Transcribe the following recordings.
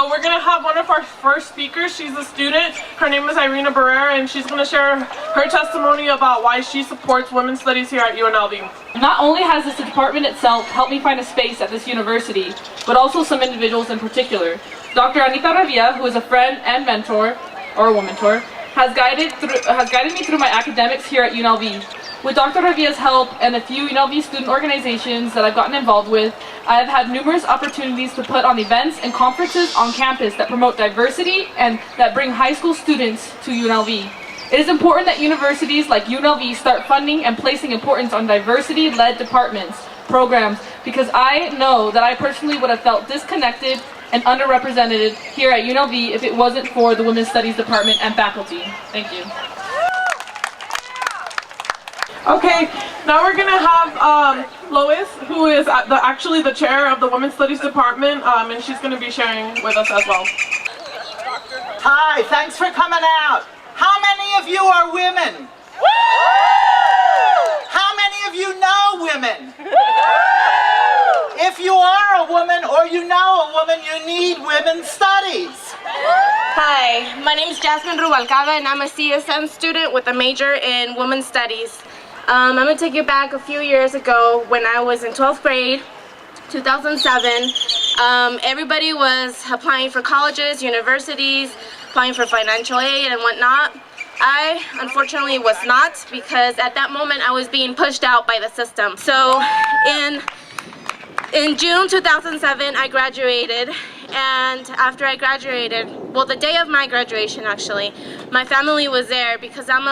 So we're going to have one of our first speakers. She's a student. Her name is Irina Barrera, and she's going to share her testimony about why she supports women's studies here at UNLV. Not only has this department itself helped me find a space at this university, but also some individuals in particular. Dr. Anita Ravia, who is a friend and mentor, or a womentor, has guided me through my academics here at UNLV. With Dr. Ravia's help and a few UNLV student organizations that I've gotten involved with, I have had numerous opportunities to put on events and conferences on campus that promote diversity and that bring high school students to UNLV. It is important that universities like UNLV start funding and placing importance on diversity-led departments, programs, because I know that I personally would have felt disconnected and underrepresented here at UNLV if it wasn't for the Women's Studies Department and faculty. Thank you. Okay, now we're going to have Lois, who is actually the chair of the Women's Studies Department, and she's going to be sharing with us as well. Hi, thanks for coming out. How many of you are women? How many of you know women? If you are a woman or you know a woman, you need women's studies. Hi, my name is Jasmine Rubalcaba and I'm a CSM student with a major in women's studies. I'm going to take you back a few years ago when I was in 12th grade, 2007. Everybody was applying for colleges, universities, applying for financial aid and whatnot. I unfortunately was not, because at that moment I was being pushed out by the system. So in June 2007 I graduated, and after I graduated, well, the day of my graduation actually, my family was there because I'm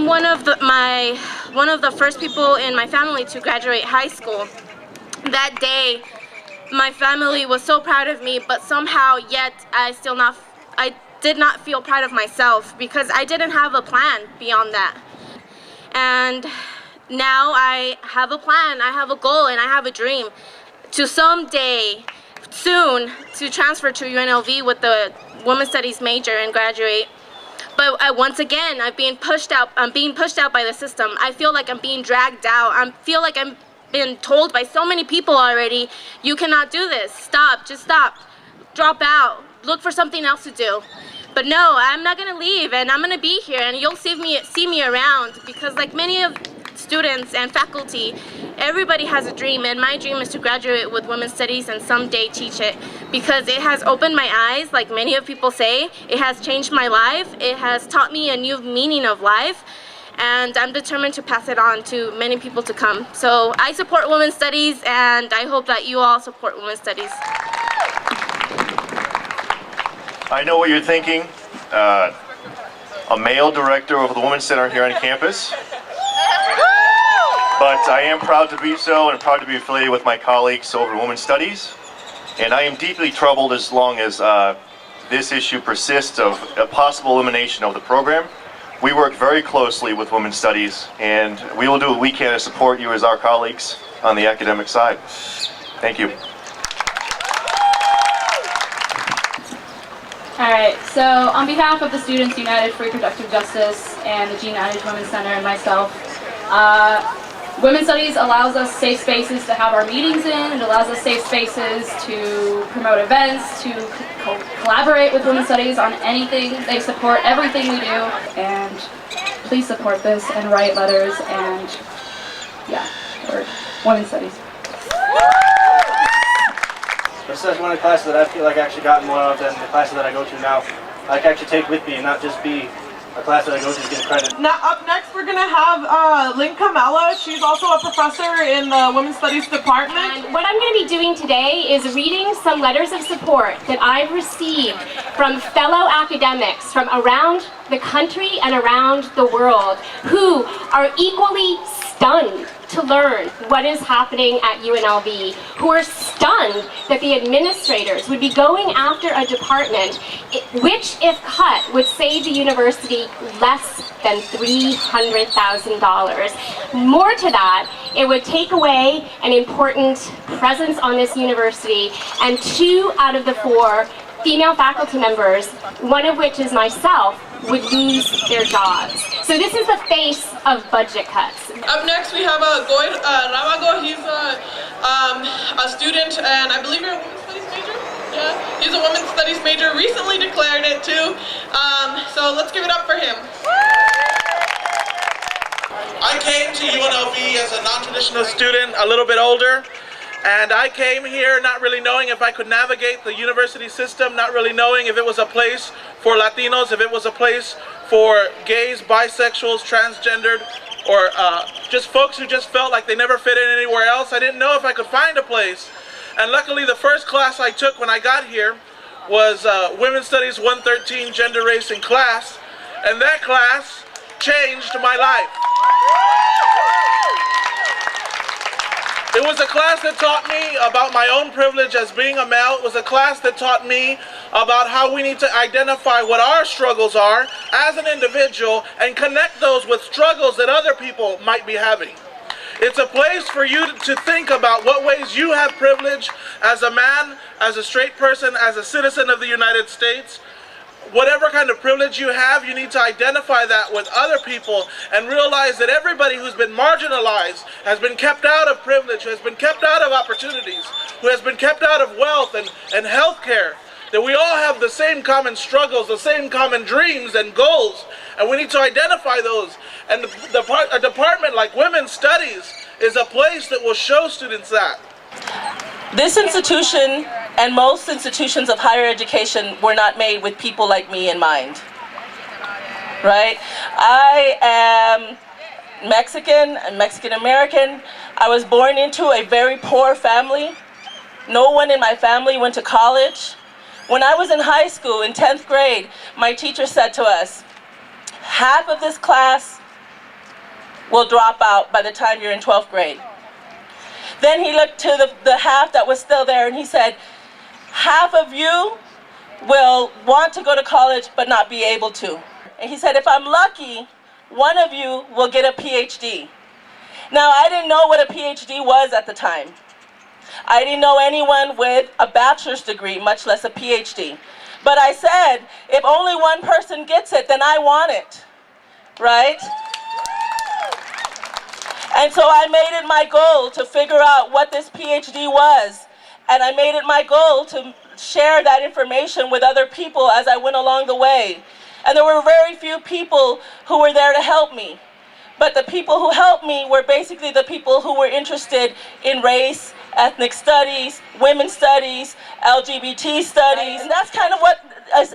one of the first people in my family to graduate high school. That day my family was so proud of me, but somehow yet I did not feel proud of myself because I didn't have a plan beyond that. And now I have a plan, I have a goal, and I have a dream to someday, soon, to transfer to UNLV with the Women's Studies major and graduate. But once again, I'm being pushed out by the system. I feel like I'm being dragged out. I feel like I'm being told by so many people already, you cannot do this, stop, just stop, drop out, look for something else to do. But no, I'm not gonna leave, and I'm gonna be here, and you'll see me around, because like many of students and faculty, everybody has a dream, and my dream is to graduate with women's studies and someday teach it, because it has opened my eyes, like many of people say. It has changed my life. It has taught me a new meaning of life, and I'm determined to pass it on to many people to come. So I support women's studies, and I hope that you all support women's studies. I know what you're thinking. A male director of the Women's Center here on campus. But I am proud to be so, and proud to be affiliated with my colleagues over Women's Studies. And I am deeply troubled as long as this issue persists of a possible elimination of the program. We work very closely with Women's Studies, and we will do what we can to support you as our colleagues on the academic side. Thank you. Alright, so on behalf of the Students United for Reproductive Justice and the Gene Adage Women's Center and myself, Women's Studies allows us safe spaces to have our meetings in. It allows us safe spaces to promote events, to collaborate with Women's Studies on anything. They support everything we do, and please support this and write letters, and yeah, for Women's Studies. This is one of the classes that I feel like I actually got more of than the classes that I go to now. I can actually take with me and not just be a class that I go to get credit. Now, up next, we're going to have Lynn Camella. She's also a professor in the Women's Studies Department. And what I'm going to be doing today is reading some letters of support that I've received from fellow academics from around the country and around the world who are equally stunned to learn what is happening at UNLV, who are stunned that the administrators would be going after a department which, if cut, would save the university less than $300,000. More to that, it would take away an important presence on this university, and 2 out of the 4 female faculty members, one of which is myself, would lose their jobs. So this is the face of budget cuts. Up next, we have Goy Ramago. He's a student, and I believe you're a women's studies major? Yeah. a Women's Studies major, recently declared it too. So let's give it up for him. I came to UNLV as a non-traditional student, a little bit older, and I came here not really knowing if I could navigate the university system, not really knowing if it was a place for Latinos, if it was a place for gays, bisexuals, transgendered, or just folks who just felt like they never fit in anywhere else. I didn't know if I could find a place. And luckily the first class I took when I got here was Women's Studies 113, Gender, Race, and Class. And that class changed my life. It was a class that taught me about my own privilege as being a male. It was a class that taught me about how we need to identify what our struggles are as an individual and connect those with struggles that other people might be having. It's a place for you to think about what ways you have privilege as a man, as a straight person, as a citizen of the United States. Whatever kind of privilege you have, you need to identify that with other people and realize that everybody who's been marginalized, has been kept out of privilege, who has been kept out of opportunities, who has been kept out of wealth and health care, that we all have the same common struggles, the same common dreams and goals, and we need to identify those. And a department like Women's Studies is a place that will show students that. This institution and most institutions of higher education were not made with people like me in mind, right? I am Mexican and Mexican American. I was born into a very poor family. No one in my family went to college. When I was in high school, in 10th grade, my teacher said to us, half of this class will drop out by the time you're in 12th grade. Then he looked to the half that was still there and he said, half of you will want to go to college but not be able to. And he said, if I'm lucky, one of you will get a PhD. Now, I didn't know what a PhD was at the time. I didn't know anyone with a bachelor's degree, much less a PhD. But I said, if only one person gets it, then I want it, right? And so I made it my goal to figure out what this PhD was. And I made it my goal to share that information with other people as I went along the way. And there were very few people who were there to help me. But the people who helped me were basically the people who were interested in race, ethnic studies, women's studies, LGBT studies. And that's kind of what,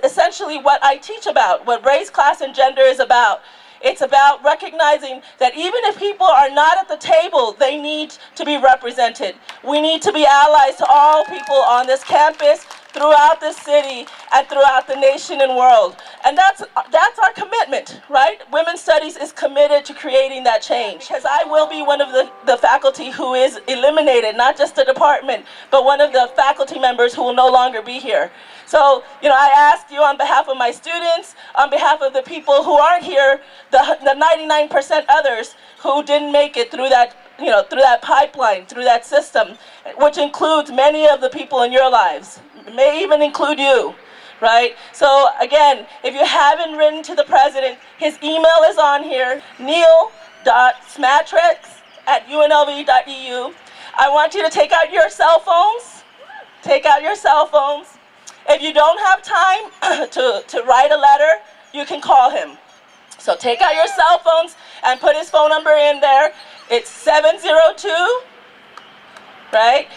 essentially what I teach about, what race, class, and gender is about. It's about recognizing that even if people are not at the table, they need to be represented. We need to be allies to all people on this campus, throughout this city, and throughout the nation and world. And that's our commitment, right? Women's Studies is committed to creating that change. Because I will be one of the faculty who is eliminated, not just the department, but one of the faculty members who will no longer be here. So, I ask you on behalf of my students, on behalf of the people who aren't here, the 99% others who didn't make it through that, through that pipeline, through that system, which includes many of the people in your lives, may even include you, right? So again, if you haven't written to the president, his email is on here, neil.smatrix@unlv.edu. I want you to take out your cell phones. Take out your cell phones. If you don't have time to write a letter, you can call him. So take out your cell phones and put his phone number in there. It's 702, right?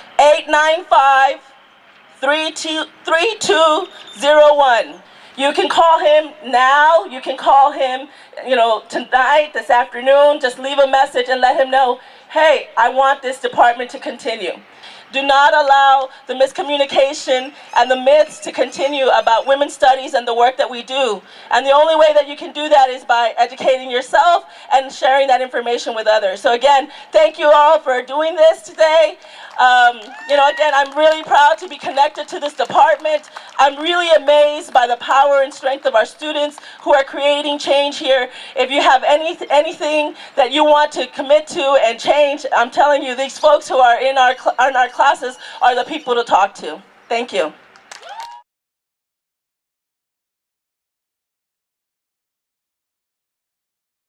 895-3201. You can call him now. You can call him, tonight, this afternoon. Just leave a message and let him know, hey, I want this department to continue. Do not allow the miscommunication and the myths to continue about women's studies and the work that we do. And the only way that you can do that is by educating yourself and sharing that information with others. So again, thank you all for doing this today. Again, I'm really proud to be connected to this department. I'm really amazed by the power and strength of our students who are creating change here. If you have anything that you want to commit to and change, I'm telling you, these folks who are in our classes are the people to talk to. Thank you.